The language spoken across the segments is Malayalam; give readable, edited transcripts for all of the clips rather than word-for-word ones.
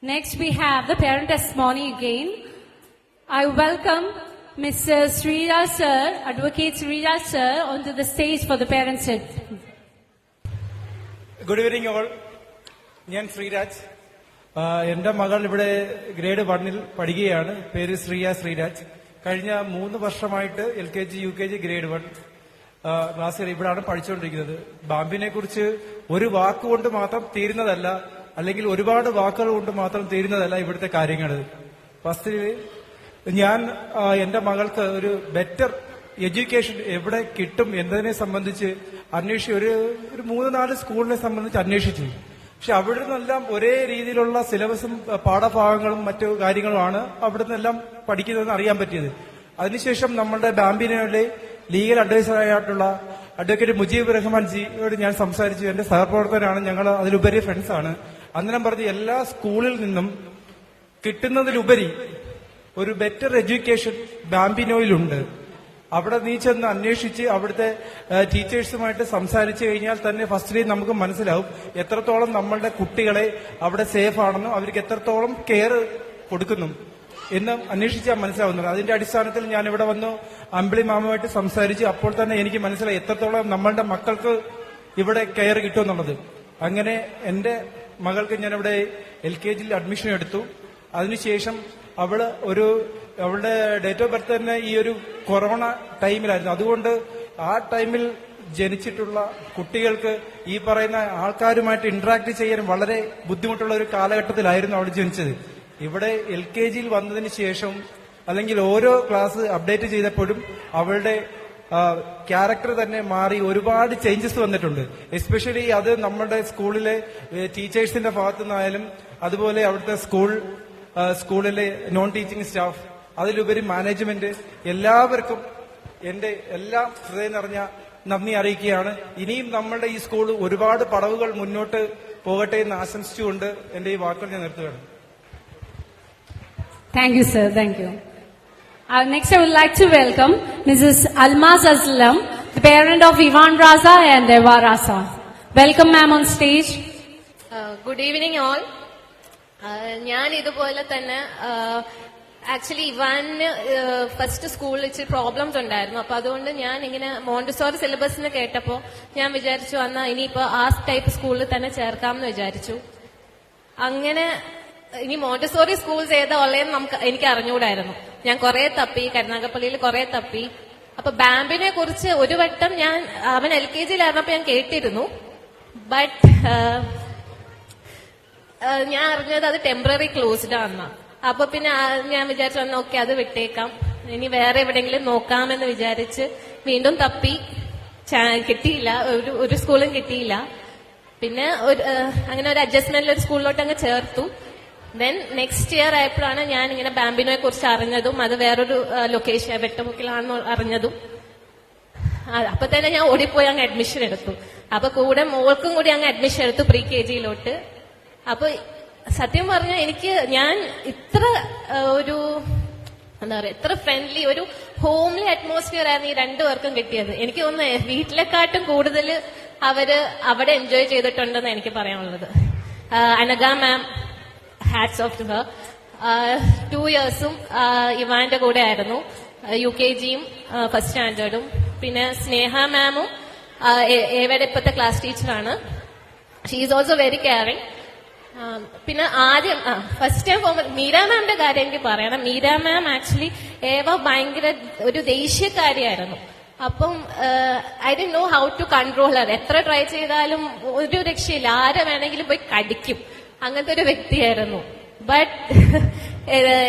Next, we have the parent testimony again. I welcome Mr. Sriraj sir, Advocate Sriraj sir, onto the stage for the parents. Good evening all. ഞാൻ ശ്രീരാജ്. എന്റെ മകൾ ഇവിടെ ഗ്രേഡ് 1-ൽ പഠിക്കുകയാണ്. പേര് ശ്രീരാജ്. കഴിഞ്ഞ 3 വർഷമായിട്ട് LKG, UKG, ഗ്രേഡ് 1 ക്ലാസ്സുകൾ ഇവിടെയാണ് പഠിച്ചുകൊണ്ടിരിക്കുന്നത്. ബാംബിനെ കുറിച്ച് ഒരു വാക്കുകൊണ്ട് മാത്രം തീരുന്നതല്ല, അല്ലെങ്കിൽ ഒരുപാട് വാക്കുകൾ കൊണ്ട് മാത്രം തീരുന്നതല്ല ഇവിടുത്തെ കാര്യങ്ങൾ. ഫസ്റ്റ് ഞാൻ എന്റെ മകൾക്ക് ഒരു ബെറ്റർ എഡ്യൂക്കേഷൻ എവിടെ കിട്ടും എന്നതിനെ സംബന്ധിച്ച് അന്വേഷിച്ചു. ഒരു 3-4 സ്കൂളിനെ സംബന്ധിച്ച് അന്വേഷിച്ചു. പക്ഷെ അവിടെ നിന്നെല്ലാം ഒരേ രീതിയിലുള്ള സിലബസും പാഠഭാഗങ്ങളും മറ്റു കാര്യങ്ങളുമാണ് അവിടെ നിന്നെല്ലാം പഠിക്കുന്നതെന്ന് അറിയാൻ പറ്റിയത്. അതിനുശേഷം നമ്മളുടെ ബാംബിനയിലെ ലീഗൽ അഡ്വൈസറായിട്ടുള്ള അഡ്വക്കേറ്റ് മുജീബ് റഹ്മാൻ ജിയോട് ഞാൻ സംസാരിച്ചു. എന്റെ സഹപ്രവർത്തകനാണ്, ഞങ്ങൾ അതിലുപരി ഫ്രണ്ട്സാണ്. അന്നേരം പറഞ്ഞ് എല്ലാ സ്കൂളിൽ നിന്നും കിട്ടുന്നതിലുപരി ഒരു ബെറ്റർ എഡ്യൂക്കേഷൻ ബാംബിനോയിലുണ്ട്. അവിടെ നീ ചെന്ന് അന്വേഷിച്ച് അവിടുത്തെ ടീച്ചേഴ്സുമായിട്ട് സംസാരിച്ചു കഴിഞ്ഞാൽ തന്നെ ഫസ്റ്റ്ലി നമുക്ക് മനസ്സിലാവും എത്രത്തോളം നമ്മളുടെ കുട്ടികളെ അവിടെ സേഫ് ആണെന്നും അവർക്ക് എത്രത്തോളം കെയർ കൊടുക്കുന്നു എന്ന് അന്വേഷിച്ചാൽ മനസ്സിലാവുന്നത്. അതിന്റെ അടിസ്ഥാനത്തിൽ ഞാൻ ഇവിടെ വന്നു അമ്പിളി മാമുമായിട്ട് സംസാരിച്ച് അപ്പോൾ തന്നെ എനിക്ക് മനസ്സിലായി എത്രത്തോളം നമ്മളുടെ മക്കൾക്ക് ഇവിടെ കെയർ കിട്ടുമെന്നുള്ളത്. അങ്ങനെ എന്റെ മകൾക്ക് ഞാനിവിടെ LKGയിൽ അഡ്മിഷൻ എടുത്തു. അതിനുശേഷം അവളുടെ ഡേറ്റ് ഓഫ് ബർത്ത് തന്നെ ഈ ഒരു കൊറോണ ടൈമിലായിരുന്നു. അതുകൊണ്ട് ആ ടൈമിൽ ജനിച്ചിട്ടുള്ള കുട്ടികൾക്ക് ഈ പറയുന്ന ആൾക്കാരുമായിട്ട് ഇന്ററാക്ട് ചെയ്യാൻ വളരെ ബുദ്ധിമുട്ടുള്ള ഒരു കാലഘട്ടത്തിലായിരുന്നു അവൾ ജനിച്ചത്. ഇവിടെ LKGയിൽ വന്നതിന് ശേഷം അല്ലെങ്കിൽ ഓരോ ക്ലാസ് അപ്ഡേറ്റ് ചെയ്തപ്പോഴും അവളുടെ ക്യാരക്ടർ തന്നെ മാറി ഒരുപാട് ചേഞ്ചസ് വന്നിട്ടുണ്ട്. എസ്പെഷ്യലി അത് നമ്മുടെ സ്കൂളിലെ ടീച്ചേഴ്സിന്റെ ഭാഗത്തു നിന്നായാലും അതുപോലെ അവിടുത്തെ സ്കൂളിലെ നോൺ ടീച്ചിങ് സ്റ്റാഫ്, അതിലുപരി മാനേജ്മെന്റ്, എല്ലാവർക്കും എന്റെ എല്ലാ ഹൃദയം നിറഞ്ഞ നന്ദി അറിയിക്കുകയാണ്. ഇനിയും നമ്മളുടെ ഈ സ്കൂൾ ഒരുപാട് പടവുകൾ മുന്നോട്ട് പോകട്ടെ എന്ന് ആശംസിച്ചുകൊണ്ട് എന്റെ ഈ വാക്കുകൾ ഞാൻ നിർത്തുകയാണ്. Thank you, sir. Thank you. Next, I would like to welcome Mrs. Almaz Aslam, the parent of Ivan Raza and Eva Raza. Welcome, ma'am, on stage. Good evening, all. ഞാൻ ഇതുപോലെ തന്നെ ആക്ച്വലി ഇവാന് ഫസ്റ്റ് സ്കൂളിൽ ഇച്ചിരി പ്രോബ്ലംസ് ഉണ്ടായിരുന്നു. അപ്പൊ അതുകൊണ്ട് ഞാൻ ഇങ്ങനെ മോണ്ടിസോറി സിലബസിന് കേട്ടപ്പോ ഞാൻ വിചാരിച്ചു എന്നാ ഇനിയിപ്പോ ആ ടൈപ്പ് സ്കൂളിൽ തന്നെ ചേർക്കാമെന്ന് വിചാരിച്ചു. അങ്ങനെ ഇനി മോണ്ടിസോറി സ്കൂൾസ് ഏതാ ഉള്ളതെന്ന് എനിക്ക് അറിഞ്ഞുകൂടായിരുന്നു. ഞാൻ കുറെ തപ്പി, കരുനാഗപ്പള്ളിയിൽ കുറെ തപ്പി. അപ്പൊ ബാംബിനെ കുറിച്ച് ഒരു വട്ടം അവൻ LKGയിലായിരുന്നപ്പോ ഞാൻ കേട്ടിരുന്നു. ബട്ട് ഞാൻ അറിഞ്ഞത് അത് ടെമ്പററി ക്ലോസ്ഡ് ആണെന്ന. അപ്പൊ പിന്നെ ഞാൻ വിചാരിച്ചു ഓക്കെ അത് വിട്ടേക്കാം, ഇനി വേറെ എവിടെയെങ്കിലും നോക്കാമെന്ന് വിചാരിച്ച് വീണ്ടും തപ്പി. കിട്ടിയില്ല, ഒരു സ്കൂളും കിട്ടിയില്ല. പിന്നെ അങ്ങനെ ഒരു അഡ്ജസ്റ്റ്മെന്റിൽ ഒരു സ്കൂളിലോട്ട് അങ്ങ് ചേർത്തു. ദെൻ നെക്സ്റ്റ് ഇയർ ആയപ്പോഴാണ് ഞാൻ ഇങ്ങനെ ബാംബിനോയെ കുറിച്ച് അറിഞ്ഞതും അത് വേറൊരു ലൊക്കേഷൻ വെട്ടമുക്കിലാണെന്ന് അറിഞ്ഞതും. അപ്പൊ തന്നെ ഞാൻ ഓടിപ്പോയി അങ്ങ് അഡ്മിഷൻ എടുത്തു. അപ്പൊ കൂടെ മോൾക്കും കൂടി അങ്ങ് അഡ്മിഷൻ എടുത്തു KGയിലോട്ട്. അപ്പൊ സത്യം പറഞ്ഞാൽ ഞാൻ ഇത്ര ഒരു എന്താ പറയാ ഇത്ര ഫ്രണ്ട്ലി ഒരു ഹോംലി അറ്റ്മോസ്ഫിയർ ആയിരുന്നു ഈ രണ്ടുപേർക്കും കിട്ടിയത്. എനിക്ക് തോന്നുന്നു വീട്ടിലെക്കാട്ടും കൂടുതൽ അവര് അവിടെ എൻജോയ് ചെയ്തിട്ടുണ്ടെന്ന് എനിക്ക് പറയാനുള്ളത്. അനഘ മാം, ഹാറ്റ്സ് ഓഫ് ടു ഹർ. 2 yearsഉം ഇവാന്റെ കൂടെ ആയിരുന്നു. UKGയും ഫസ്റ്റ് സ്റ്റാൻഡേർഡും. പിന്നെ സ്നേഹ മാമും ഏവയുടെ ഇപ്പോഴത്തെ ക്ലാസ് ടീച്ചറാണ്. She is also very caring. പിന്നെ ആദ്യം ഫസ്റ്റ് ടൈം പോകുമ്പോൾ മീര മാമിന്റെ കാര്യം എനിക്ക് പറയണം. മീര മാം ആക്ച്വലി ഏവ ഭയങ്കര ഒരു ദേഷ്യക്കാരിയായിരുന്നു. അപ്പം I didn't know how to control her. എത്ര ട്രൈ ചെയ്താലും ഒരു രക്ഷയില്ല, ആരെ വേണമെങ്കിലും പോയി കടിക്കും, അങ്ങനത്തെ ഒരു വ്യക്തിയായിരുന്നു. ബട്ട്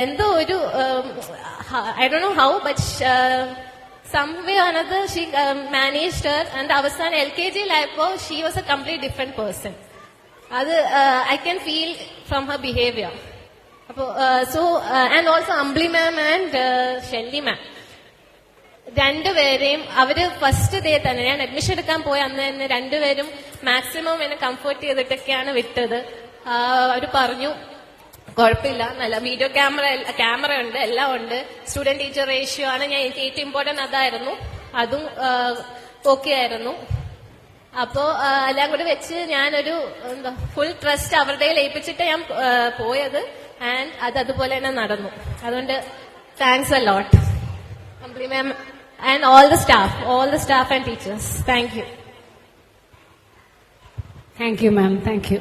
എന്തോ ഒരു I don't know how but some way or another she managed her, and അവസാനം LKGയിലായപ്പോ she was a complete different person. അത് I can feel from her behavior. അപ്പോ and also Ambili ma'am and Shelly ma'am രണ്ടുപേരെയും അവര് ഫസ്റ്റ് ഡേ തന്നെ ഞാൻ അഡ്മിഷൻ എടുക്കാൻ പോയ അന്ന് തന്നെ രണ്ടുപേരും മാക്സിമം എന്നെ കംഫർട്ട് ചെയ്തിട്ടൊക്കെയാണ് വിട്ടത്. അവര് പറഞ്ഞു കുഴപ്പമില്ല, നല്ല വീഡിയോ ക്യാമറ ഉണ്ട്, എല്ലാം ഉണ്ട്, സ്റ്റുഡന്റ് ടീച്ചർ റേഷ്യോ ആണ്. എനിക്ക് ഏറ്റവും ഇമ്പോർട്ടന്റ് അതായിരുന്നു, അതും ഓക്കെ ആയിരുന്നു. അപ്പോ എല്ലാം കൂടി വെച്ച് ഞാനൊരു എന്താ ഫുൾ ട്രസ്റ്റ് അവരുടെ ഏൽപ്പിച്ചിട്ട് ഞാൻ പോയത്. ആൻഡ് അത് അതുപോലെ തന്നെ നടന്നു. അതുകൊണ്ട് thanks a lot Ambili ma'am and all the staff and teachers. Thank you. Thank you, ma'am. Thank you.